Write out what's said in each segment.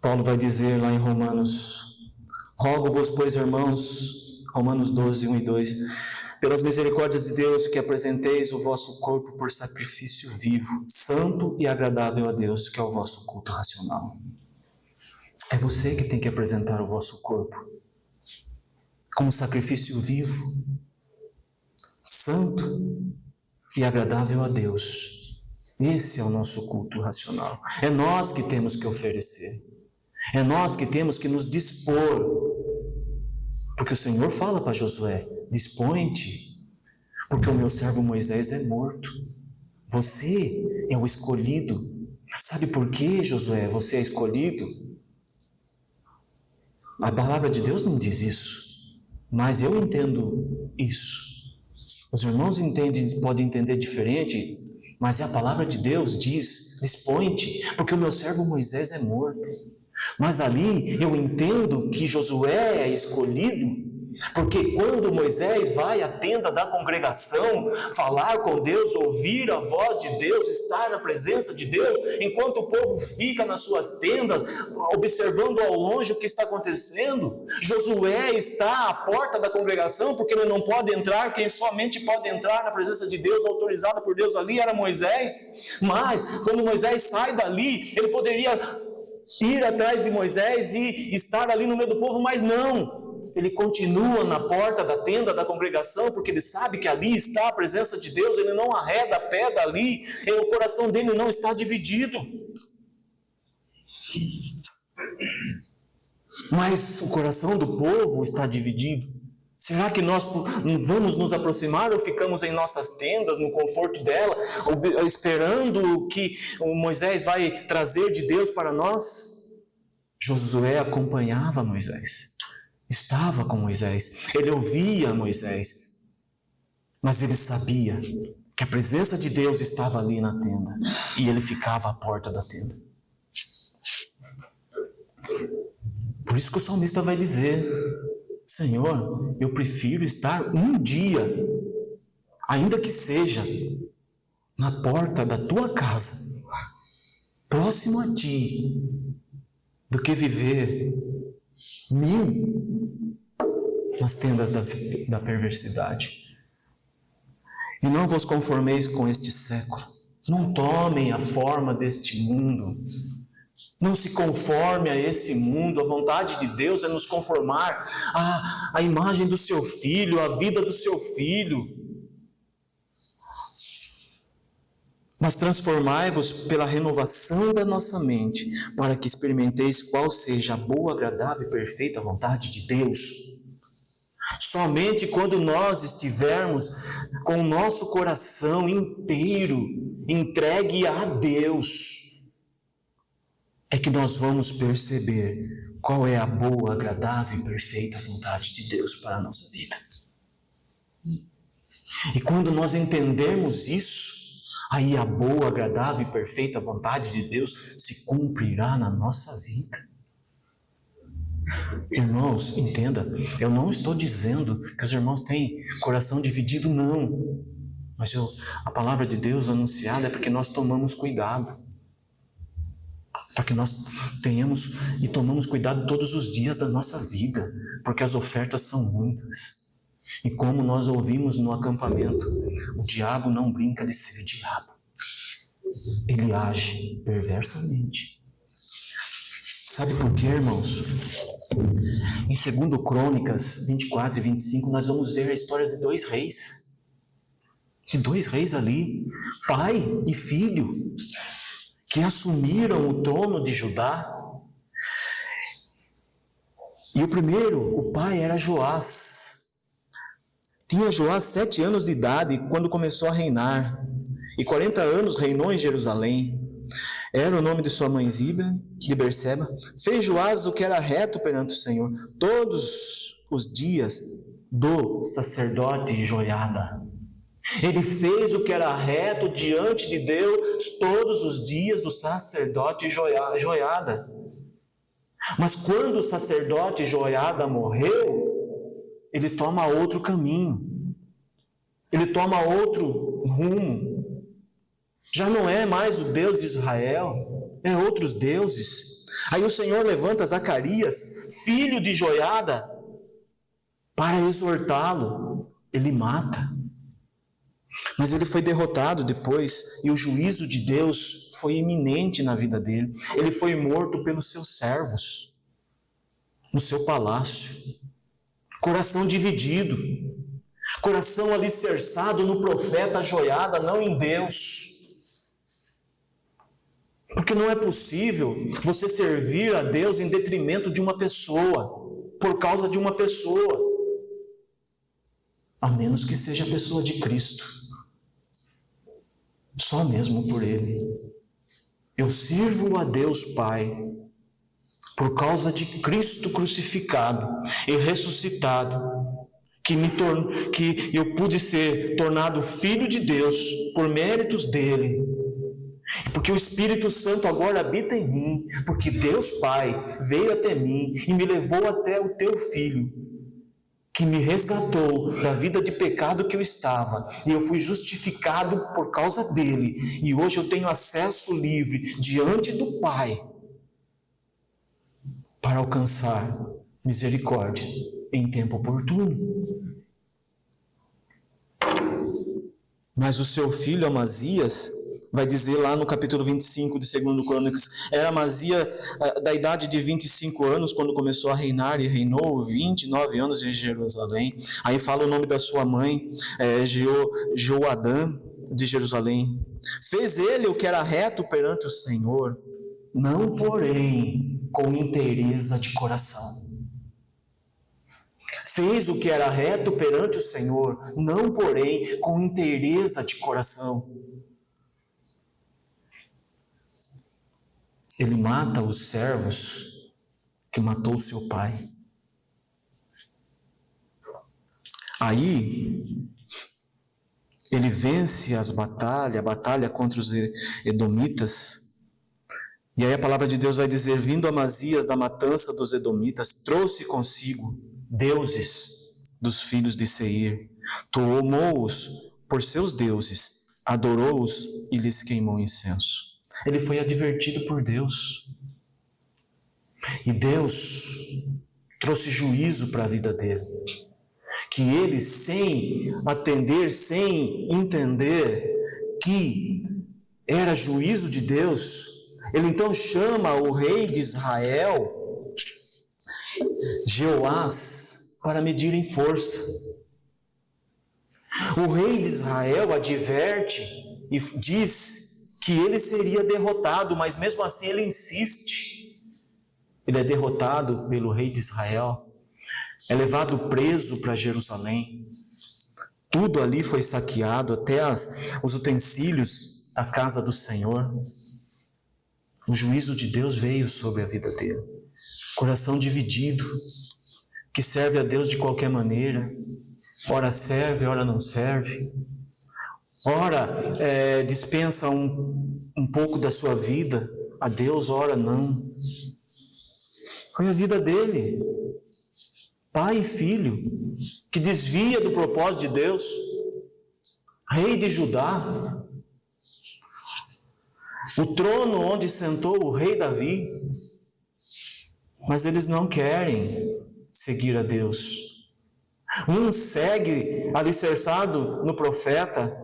Paulo vai dizer lá em Romanos: rogo-vos, pois, irmãos, Romanos 12, 1 e 2, pelas misericórdias de Deus, que apresenteis o vosso corpo por sacrifício vivo, santo e agradável a Deus, que é o vosso culto racional. É você que tem que apresentar o vosso corpo como sacrifício vivo, santo e agradável a Deus. Esse é o nosso culto racional. É nós que temos que oferecer. É nós que temos que nos dispor. Porque o Senhor fala para Josué: dispõe-te, porque o meu servo Moisés é morto. Você é o escolhido. Sabe por que, Josué, você é escolhido? A palavra de Deus não diz isso, mas eu entendo isso. Os irmãos podem entender diferente, mas a palavra de Deus diz: dispõe-te, porque o meu servo Moisés é morto. Mas ali eu entendo que Josué é escolhido, porque quando Moisés vai à tenda da congregação, falar com Deus, ouvir a voz de Deus, estar na presença de Deus, enquanto o povo fica nas suas tendas, observando ao longe o que está acontecendo, Josué está à porta da congregação, porque ele não pode entrar. Quem somente pode entrar na presença de Deus, autorizado por Deus ali, era Moisés. Mas quando Moisés sai dali, ele poderia ir atrás de Moisés e estar ali no meio do povo, mas não. Ele continua na porta da tenda da congregação, porque ele sabe que ali está a presença de Deus. Ele não arreda a pé dali, e o coração dele não está dividido. Mas o coração do povo está dividido. Será que nós vamos nos aproximar ou ficamos em nossas tendas, no conforto dela, esperando o que o Moisés vai trazer de Deus para nós? Josué acompanhava Moisés, estava com Moisés, ele ouvia Moisés, mas ele sabia que a presença de Deus estava ali na tenda, e ele ficava à porta da tenda. Por isso que o salmista vai dizer: Senhor, eu prefiro estar um dia, ainda que seja na porta da tua casa, próximo a ti, do que viver 1000 nas tendas da perversidade. E não vos conformeis com este século. Não tomem a forma deste mundo. Não se conforme a esse mundo. A vontade de Deus é nos conformar à imagem do seu Filho, à vida do seu Filho. Mas transformai-vos pela renovação da nossa mente, para que experimenteis qual seja a boa, agradável e perfeita vontade de Deus. Somente quando nós estivermos com o nosso coração inteiro entregue a Deus, é que nós vamos perceber qual é a boa, agradável e perfeita vontade de Deus para a nossa vida. E quando nós entendermos isso, aí a boa, agradável e perfeita vontade de Deus se cumprirá na nossa vida. Irmãos, entenda, eu não estou dizendo que os irmãos têm coração dividido, não. Mas a palavra de Deus anunciada é para que nós tomamos cuidado. Para que nós tenhamos e tomamos cuidado todos os dias da nossa vida, porque as ofertas são muitas. E como nós ouvimos no acampamento, o diabo não brinca de ser diabo. Ele age perversamente. Sabe por quê, irmãos? Em 2 Crônicas 24 e 25, nós vamos ver a história de 2 reis. De 2 reis ali, pai e filho, que assumiram o trono de Judá. E o pai era Joás. Tinha Joás 7 anos de idade quando começou a reinar, e 40 anos reinou em Jerusalém. Era o nome de sua mãe Ziba, de Berseba. Fez Joás o que era reto perante o Senhor, todos os dias do sacerdote Joiada. Ele fez o que era reto diante de Deus todos os dias do sacerdote Joiada. Mas quando o sacerdote Joiada morreu, ele toma outro caminho. Ele toma outro rumo. Já não é mais o Deus de Israel, é outros deuses. Aí o Senhor levanta Zacarias, filho de Joiada, para exortá-lo. Ele mata. Mas ele foi derrotado depois, e o juízo de Deus foi iminente na vida dele. Ele foi morto pelos seus servos, no seu palácio. Coração dividido, coração alicerçado no profeta Joiada, não em Deus. Porque não é possível você servir a Deus em detrimento de uma pessoa, por causa de uma pessoa, a menos que seja a pessoa de Cristo, só mesmo por Ele. Eu sirvo a Deus Pai por causa de Cristo crucificado e ressuscitado, que eu pude ser tornado filho de Deus por méritos dele, porque o Espírito Santo agora habita em mim, porque Deus Pai veio até mim e me levou até o teu Filho, que me resgatou da vida de pecado que eu estava, e eu fui justificado por causa dele, e hoje eu tenho acesso livre diante do Pai para alcançar misericórdia em tempo oportuno. Mas o seu filho Amazias, vai dizer lá no capítulo 25 de 2 Crônicas, era Amazias da idade de 25 anos quando começou a reinar, e reinou 29 anos em Jerusalém. Aí fala o nome da sua mãe, Joadã de Jerusalém. Fez ele o que era reto perante o Senhor, não porém com inteireza de coração. Fez o que era reto perante o Senhor, não porém com inteireza de coração. Ele mata os servos que matou seu pai. Aí, ele vence a batalha contra os edomitas. E aí a palavra de Deus vai dizer: vindo Amazias da matança dos edomitas, trouxe consigo deuses dos filhos de Seir, tomou-os por seus deuses, adorou-os e lhes queimou incenso. Ele foi advertido por Deus, e Deus trouxe juízo para a vida dele, que ele, sem atender, sem entender que era juízo de Deus, ele então chama o rei de Israel, Jeoás, para medirem força. O rei de Israel adverte e diz que ele seria derrotado, mas mesmo assim ele insiste. Ele é derrotado pelo rei de Israel, é levado preso para Jerusalém. Tudo ali foi saqueado, até os utensílios da casa do Senhor. O juízo de Deus veio sobre a vida dele. Coração dividido, que serve a Deus de qualquer maneira. Ora serve, ora não serve. Ora dispensa um pouco da sua vida a Deus, ora não. Foi a vida dele, pai e filho, que desvia do propósito de Deus, rei de Judá, o trono onde sentou o rei Davi, mas eles não querem seguir a Deus. Um segue alicerçado no profeta,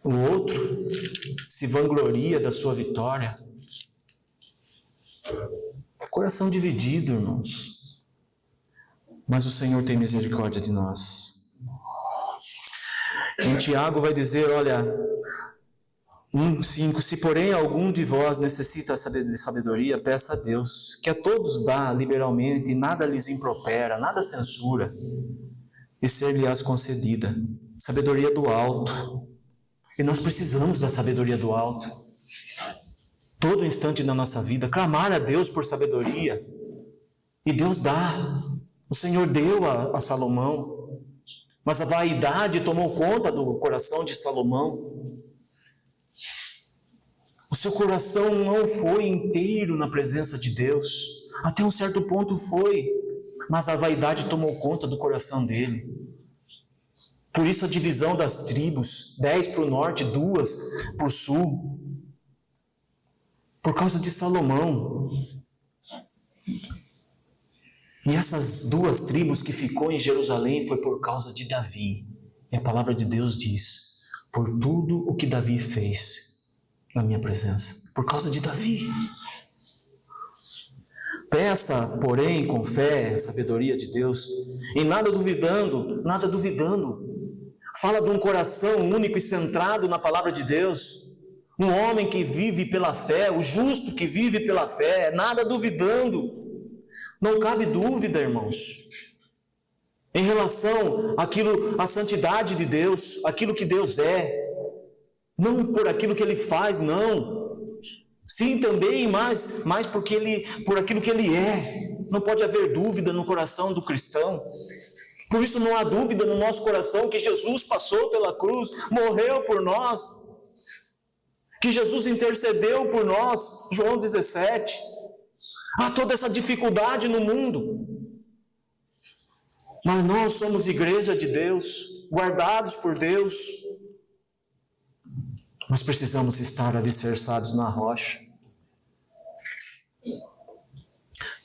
o outro se vangloria da sua vitória. Coração dividido, irmãos. Mas o Senhor tem misericórdia de nós. Em Tiago vai dizer, olha, 1:5, se porém algum de vós necessita de sabedoria, peça a Deus, que a todos dá liberalmente, e nada lhes impropera, nada censura, e ser-lhe-ás concedida. Sabedoria do alto. E nós precisamos da sabedoria do alto. Todo instante da nossa vida, clamar a Deus por sabedoria. E Deus dá. O Senhor deu a Salomão. Mas a vaidade tomou conta do coração de Salomão. O seu coração não foi inteiro na presença de Deus. Até um certo ponto foi. Mas a vaidade tomou conta do coração dele. Por isso a divisão das tribos, 10 para o norte, 2 para o sul. por causa de Salomão. E essas 2 tribos que ficou em Jerusalém foi por causa de Davi. E a palavra de Deus diz, por tudo o que Davi fez na minha presença, por causa de Davi. Peça, porém, com fé, a sabedoria de Deus, em nada duvidando, nada duvidando. Fala de um coração único e centrado na palavra de Deus. Um homem que vive pela fé, o justo que vive pela fé, nada duvidando. Não cabe dúvida, irmãos, em relação àquilo, à santidade de Deus, aquilo que Deus é. Não por aquilo que Ele faz, não. Sim, também, mas por aquilo que Ele é. Não pode haver dúvida no coração do cristão. Por isso não há dúvida no nosso coração que Jesus passou pela cruz, morreu por nós, que Jesus intercedeu por nós, João 17. Há toda essa dificuldade no mundo. Mas nós somos igreja de Deus, guardados por Deus. Nós precisamos estar alicerçados na rocha.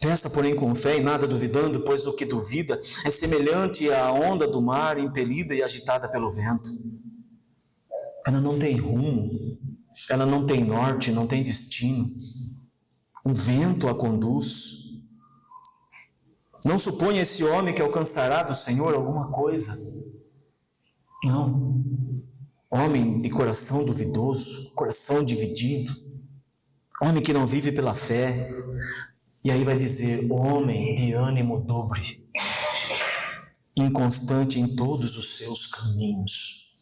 Peça, porém, com fé e nada duvidando, pois o que duvida é semelhante à onda do mar, impelida e agitada pelo vento. Ela não tem rumo, ela não tem norte, não tem destino. O vento a conduz. Não suponha esse homem que alcançará do Senhor alguma coisa. Não. Homem de coração duvidoso, coração dividido. Homem que não vive pela fé. E aí vai dizer, homem de ânimo dobre, inconstante em todos os seus caminhos.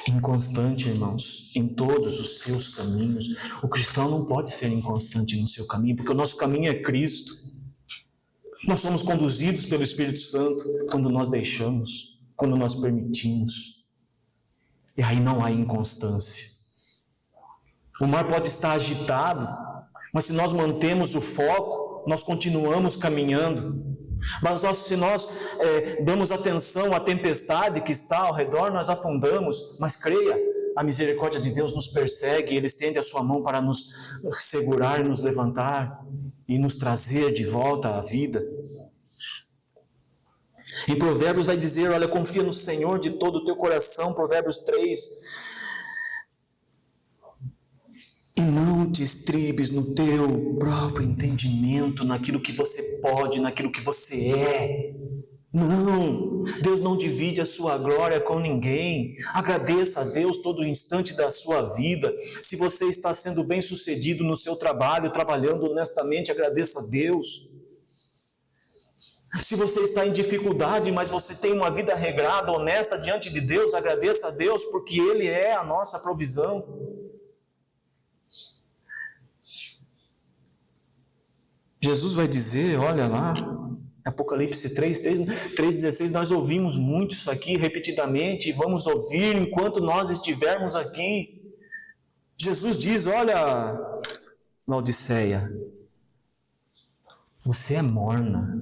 Inconstante, irmãos, em todos os seus caminhos. O cristão não pode ser inconstante no seu caminho, porque o nosso caminho é Cristo. Nós somos conduzidos pelo Espírito Santo quando nós deixamos, quando nós permitimos. E aí não há inconstância. O mar pode estar agitado, mas se nós mantemos o foco, nós continuamos caminhando. Mas se nós damos atenção à tempestade que está ao redor, nós afundamos. Mas creia, a misericórdia de Deus nos persegue, Ele estende a sua mão para nos segurar, nos levantar e nos trazer de volta à vida. Em Provérbios vai dizer, olha, confia no Senhor de todo o teu coração, Provérbios 3. E não te estribes no teu próprio entendimento, naquilo que você pode, naquilo que você é. Não, Deus não divide a sua glória com ninguém. Agradeça a Deus todo instante da sua vida. Se você está sendo bem sucedido no seu trabalho, trabalhando honestamente, agradeça a Deus. Se você está em dificuldade, mas você tem uma vida regrada, honesta diante de Deus, agradeça a Deus, porque Ele é a nossa provisão. Jesus vai dizer, olha lá, Apocalipse 3:16, nós ouvimos muito isso aqui repetidamente, e vamos ouvir enquanto nós estivermos aqui. Jesus diz, olha, Laodiceia, você é morna,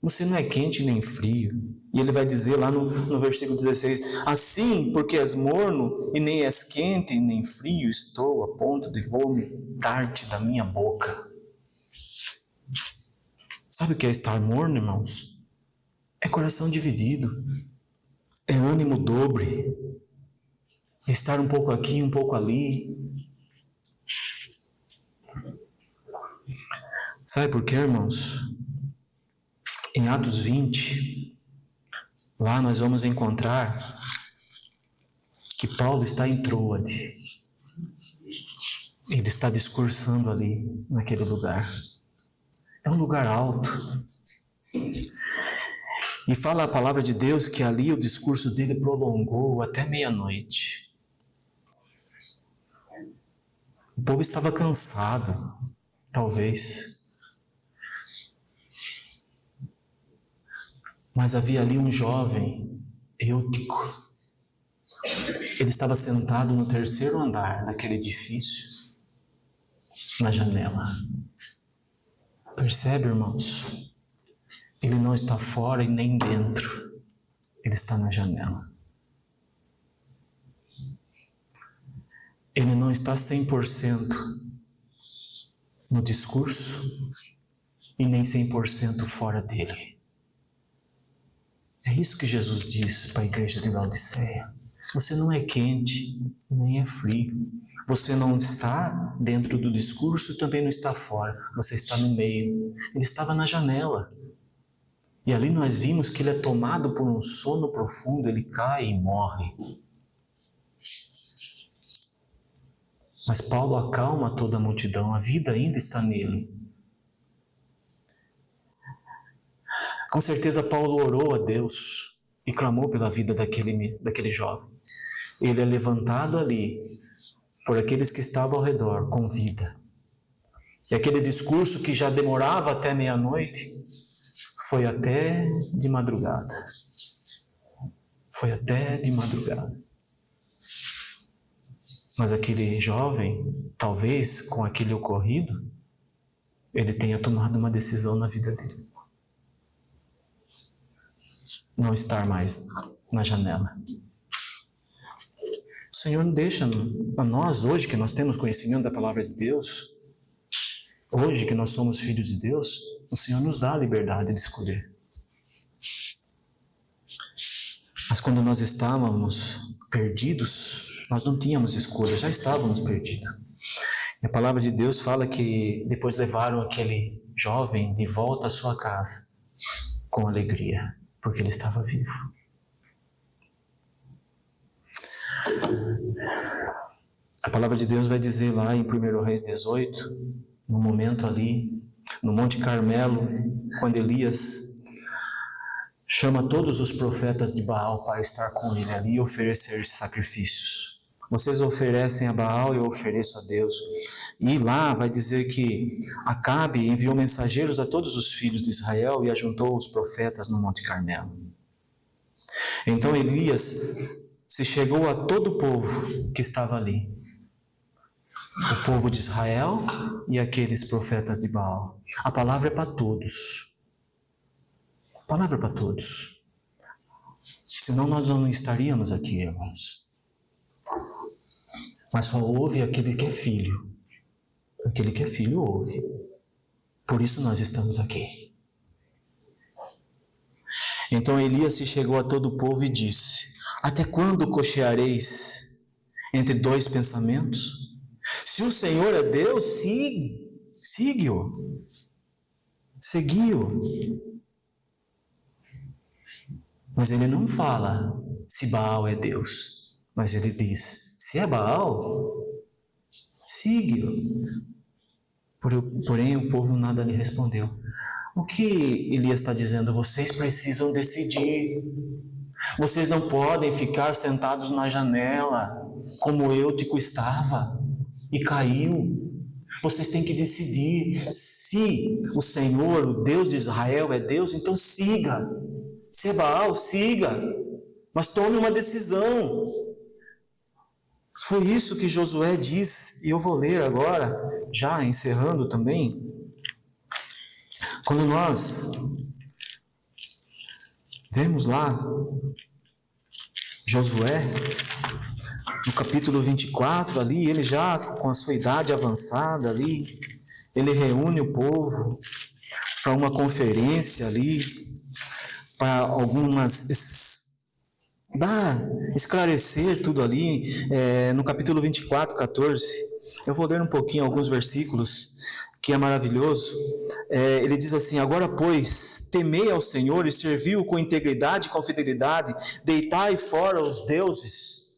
você não é quente nem frio. E ele vai dizer lá no versículo 16, assim, porque és morno e nem és quente nem frio, estou a ponto de vomitar-te da minha boca. Sabe o que é estar morno, irmãos? É coração dividido, é ânimo dobre, é estar um pouco aqui, um pouco ali. Sabe por quê, irmãos? Em Atos 20, lá nós vamos encontrar que Paulo está em Troade. Ele está discursando ali, naquele lugar. É um lugar alto. E fala a palavra de Deus que ali o discurso dele prolongou até meia-noite. O povo estava cansado, talvez. Mas havia ali um jovem, Eutico. Ele estava sentado no 3º andar daquele edifício, na janela. Percebe, irmãos? Ele não está fora e nem dentro. Ele está na janela. ele não está 100% no discurso e nem 100% fora dele. É isso que Jesus diz para a igreja de Laodiceia. Você não é quente, nem é frio. Você não está dentro do discurso, também não está fora. Você está no meio. Ele estava na janela. E ali nós vimos que ele é tomado por um sono profundo, ele cai e morre. Mas Paulo acalma toda a multidão, a vida ainda está nele. Com certeza Paulo orou a Deus e clamou pela vida daquele jovem. Ele é levantado ali por aqueles que estavam ao redor com vida. E aquele discurso que já demorava até meia-noite, foi até de madrugada. Foi até de madrugada. Mas aquele jovem, talvez com aquele ocorrido, ele tenha tomado uma decisão na vida dele. Não estar mais na janela. O Senhor deixa a nós, hoje que nós temos conhecimento da palavra de Deus, hoje que nós somos filhos de Deus, o Senhor nos dá a liberdade de escolher. Mas quando nós estávamos perdidos, nós não tínhamos escolha, já estávamos perdidos. E a palavra de Deus fala que depois levaram aquele jovem de volta à sua casa com alegria, porque ele estava vivo. A palavra de Deus vai dizer lá em 1 Reis 18, no momento ali, no Monte Carmelo, quando Elias chama todos os profetas de Baal para estar com ele ali e oferecer sacrifícios. Vocês oferecem a Baal, eu ofereço a Deus. E lá vai dizer que Acabe enviou mensageiros a todos os filhos de Israel e ajuntou os profetas no Monte Carmelo. Então Elias se chegou a todo o povo que estava ali. O povo de Israel e aqueles profetas de Baal. A palavra é para todos. A palavra é para todos. Senão nós não estaríamos aqui, irmãos. Mas só ouve aquele que é filho. Aquele que é filho ouve. Por isso nós estamos aqui. Então Elias se chegou a todo o povo e disse: até quando cocheareis entre dois pensamentos? Se o Senhor é Deus, siga-o. Segui-o. Mas ele não fala se Baal é Deus. Mas ele diz: se é Baal, siga-o. Porém, o povo nada lhe respondeu. O que Elias está dizendo? Vocês precisam decidir. Vocês não podem ficar sentados na janela, como Eutico estava e caiu. Vocês têm que decidir. Se o Senhor, o Deus de Israel, é Deus, então siga. Se é Baal, siga. Mas tome uma decisão. Foi isso que Josué diz, e eu vou ler agora, já encerrando também. Quando nós vemos lá Josué, no capítulo 24, ali, ele já com a sua idade avançada ali, ele reúne o povo para uma conferência ali, para esclarecer tudo ali, no capítulo 24, 14, eu vou ler um pouquinho alguns versículos, que é maravilhoso. Ele diz assim: agora pois, temei ao Senhor e servi-o com integridade e com fidelidade, deitai fora os deuses.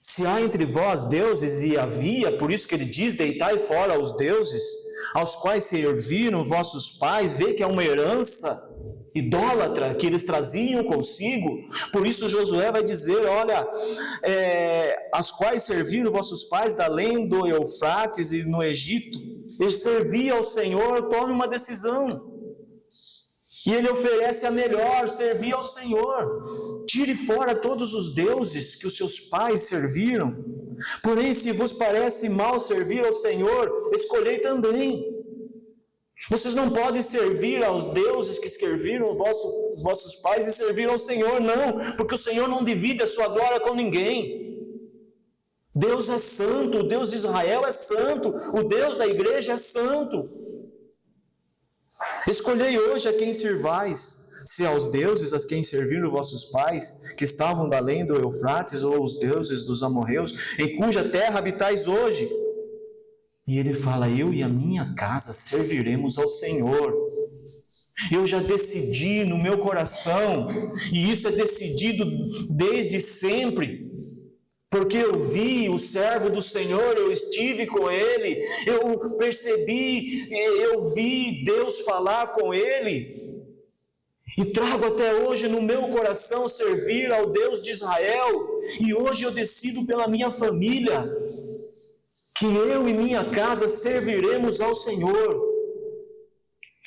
Se há entre vós deuses, e havia, por isso que ele diz, deitai fora os deuses, aos quais serviram vossos pais, vê que é uma herança idólatra que eles traziam consigo. Por isso Josué vai dizer: olha, as quais serviram vossos pais da além do Eufrates e no Egito, eles serviam ao Senhor, tome uma decisão. E ele oferece a melhor: servir ao Senhor. Tire fora todos os deuses que os seus pais serviram. Porém, se vos parece mal servir ao Senhor, escolhei também. Vocês não podem servir aos deuses que serviram os vossos pais e servir ao Senhor, não, porque o Senhor não divide a sua glória com ninguém. Deus é santo, o Deus de Israel é santo, o Deus da igreja é santo. Escolhei hoje a quem servais, se aos deuses a quem serviram vossos pais, que estavam da além do Eufrates, ou os deuses dos amorreus, em cuja terra habitais hoje. E ele fala: eu e a minha casa serviremos ao Senhor. Eu já decidi no meu coração, e isso é decidido desde sempre, porque eu vi o servo do Senhor, eu estive com ele, eu percebi, eu vi Deus falar com ele, e trago até hoje no meu coração servir ao Deus de Israel, e hoje eu decido pela minha família, que eu e minha casa serviremos ao Senhor.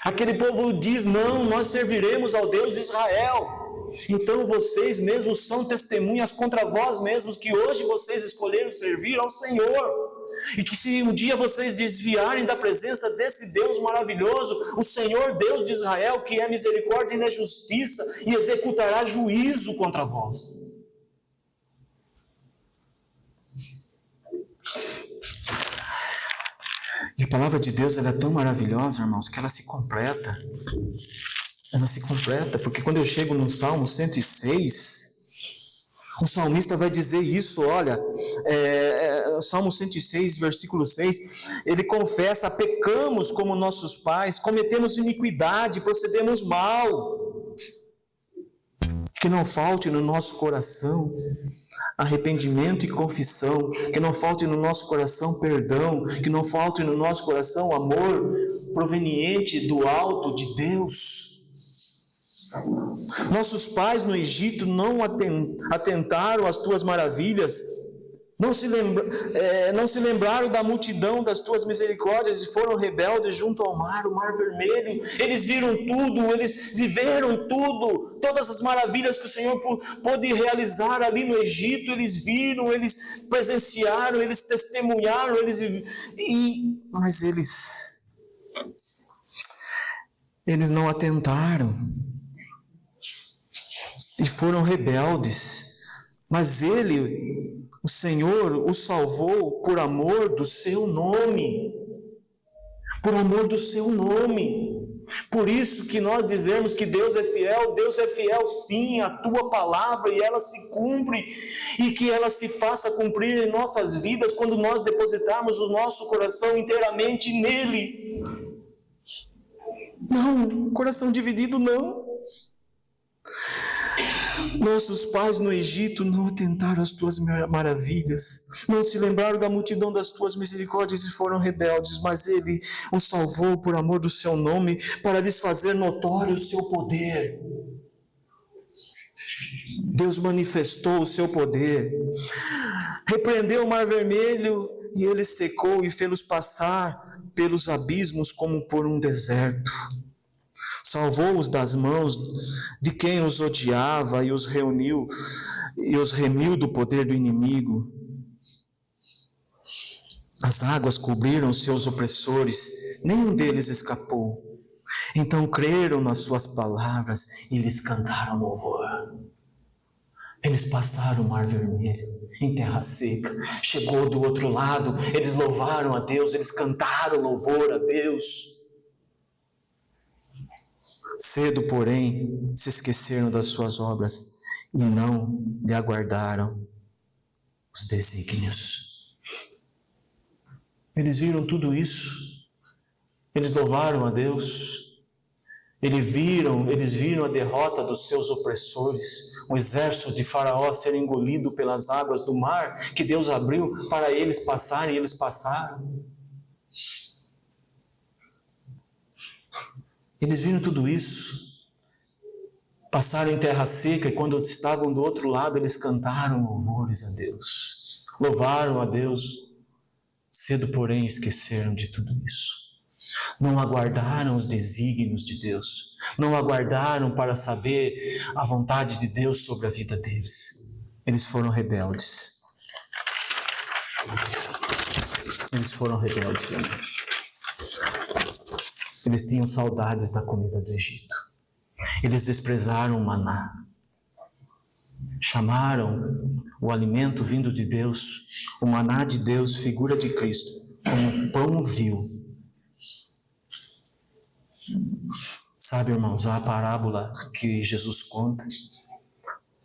Aquele povo diz: não, nós serviremos ao Deus de Israel. Então vocês mesmos são testemunhas contra vós mesmos, que hoje vocês escolheram servir ao Senhor. E que se um dia vocês desviarem da presença desse Deus maravilhoso, o Senhor Deus de Israel, que é misericórdia e é justiça, e executará juízo contra vós. E a palavra de Deus, ela é tão maravilhosa, irmãos, que ela se completa. Ela se completa, porque quando eu chego no Salmo 106, o salmista vai dizer isso, olha, Salmo 106, versículo 6, ele confessa: pecamos como nossos pais, cometemos iniquidade, procedemos mal. Que não falte no nosso coração arrependimento e confissão, que não falte no nosso coração perdão, que não falte no nosso coração amor proveniente do alto de Deus. Nossos pais no Egito não atentaram às tuas maravilhas, não se lembraram da multidão das tuas misericórdias e foram rebeldes junto ao mar, o mar vermelho. Eles viram tudo, eles viveram tudo, todas as maravilhas que o Senhor pôde realizar ali no Egito, eles viram, eles presenciaram, eles testemunharam, mas eles não atentaram e foram rebeldes. Mas o Senhor, o salvou por amor do seu nome. Por amor do seu nome. Por isso que nós dizemos que Deus é fiel sim à tua palavra, e ela se cumpre, e que ela se faça cumprir em nossas vidas quando nós depositarmos o nosso coração inteiramente nele. Não, coração dividido não. Nossos pais no Egito não atentaram às tuas maravilhas, não se lembraram da multidão das tuas misericórdias e foram rebeldes, mas ele os salvou por amor do seu nome, para lhes fazer notório o seu poder. Deus manifestou o seu poder, repreendeu o mar vermelho e ele secou e fê-los passar pelos abismos como por um deserto. Salvou-os das mãos de quem os odiava e os remiu do poder do inimigo. As águas cobriram seus opressores, nenhum deles escapou. Então creram nas suas palavras e lhes cantaram louvor. Eles passaram o mar vermelho em terra seca, chegou do outro lado, eles louvaram a Deus, eles cantaram louvor a Deus. Cedo, porém, se esqueceram das suas obras e não lhe aguardaram os desígnios. Eles viram tudo isso, eles louvaram a Deus, eles viram a derrota dos seus opressores, o exército de Faraó ser engolido pelas águas do mar que Deus abriu para eles passarem, e eles passaram. Eles viram tudo isso, passaram em terra seca, e quando estavam do outro lado, eles cantaram louvores a Deus, louvaram a Deus. Cedo, porém, esqueceram de tudo isso. Não aguardaram os desígnios de Deus, não aguardaram para saber a vontade de Deus sobre a vida deles. Eles foram rebeldes. Eles foram rebeldes, irmãos. Eles tinham saudades da comida do Egito. Eles desprezaram o maná. chamaram o alimento vindo de Deus, o maná de Deus, figura de Cristo, como pão vil. Sabe, irmãos, a parábola que Jesus conta,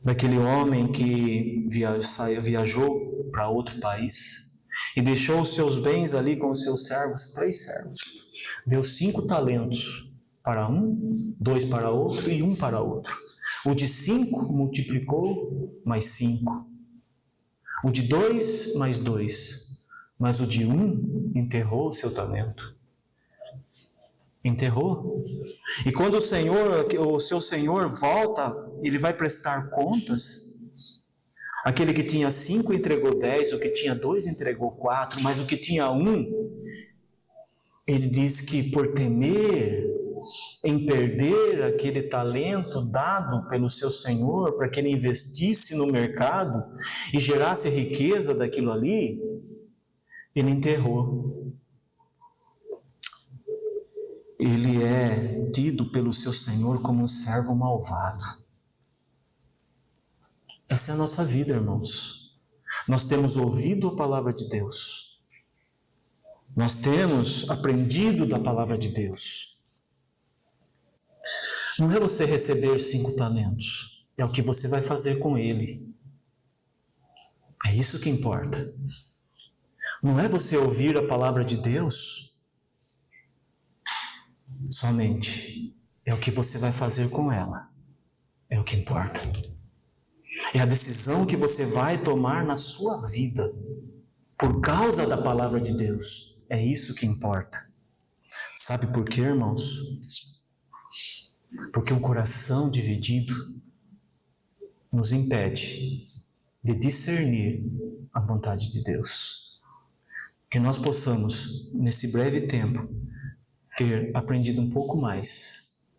daquele homem que viajou para outro país e deixou os seus bens ali com os seus servos, 3 servos. Deu 5 talentos para um, 2 para outro e 1 para outro. O de 5 multiplicou mais 5. O de 2 mais 2. Mas o de 1 enterrou o seu talento. Enterrou. E quando o seu senhor volta, ele vai prestar contas. Aquele que tinha 5 entregou 10, o que tinha 2 entregou 4, mas o que tinha 1, ele diz que por temer em perder aquele talento dado pelo seu senhor, para que ele investisse no mercado e gerasse riqueza daquilo ali, ele enterrou. Ele é tido pelo seu senhor como um servo malvado. Essa é a nossa vida, irmãos. Nós temos ouvido a palavra de Deus. Nós temos aprendido da palavra de Deus. Não é você receber 5 talentos, é o que você vai fazer com ele. É isso que importa. Não é você ouvir a palavra de Deus somente, é o que você vai fazer com ela. É o que importa. É a decisão que você vai tomar na sua vida por causa da palavra de Deus. É isso que importa. Sabe por quê, irmãos? Porque um coração dividido nos impede de discernir a vontade de Deus. Que nós possamos, nesse breve tempo, ter aprendido um pouco mais.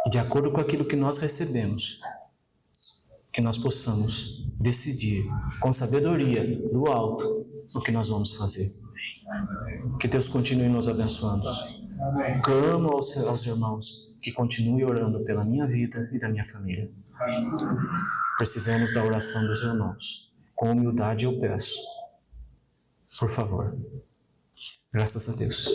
E de acordo com aquilo que nós recebemos, que nós possamos decidir com sabedoria do alto o que nós vamos fazer. Que Deus continue nos abençoando. Clamo aos irmãos que continue orando pela minha vida e da minha família. Precisamos da oração dos irmãos. Com humildade eu peço. Por favor. Graças a Deus.